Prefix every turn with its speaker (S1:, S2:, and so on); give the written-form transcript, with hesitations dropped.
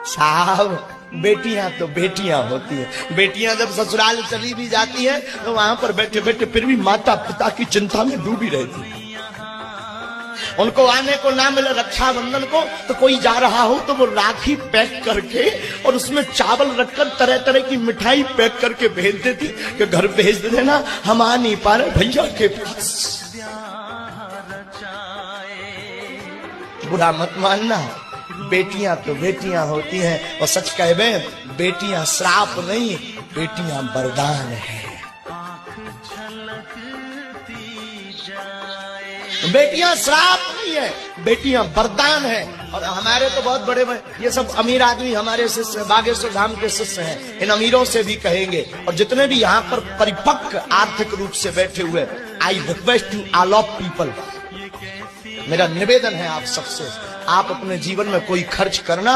S1: साहब बेटियां तो बेटियां होती है। बेटियां जब ससुराल चली भी जाती है तो वहां पर बैठे बैठे फिर भी माता पिता की चिंता में डूबी रहती है। उनको आने को ना मिले रक्षाबंधन को तो कोई जा रहा हो तो वो राखी पैक करके और उसमें चावल रखकर तरह तरह की मिठाई पैक करके भेज देती कि घर भेज देना, हम आ नहीं पा रहे भैया के पास। बुरा मत मानना, बेटियां तो बेटियां होती हैं। और सच कह बे, बेटियां श्राप नहीं, बेटियां वरदान है। बेटियां श्राप नहीं है, बेटियां वरदान है। और हमारे तो बहुत बड़े ये सब अमीर आदमी हमारे शिष्य बागेश्वर धाम के शिष्य हैं। इन अमीरों से भी कहेंगे और जितने भी यहाँ पर परिपक्व आर्थिक रूप से बैठे हुए, I request you all of people, मेरा निवेदन है आप सबसे, आप अपने जीवन में कोई खर्च करना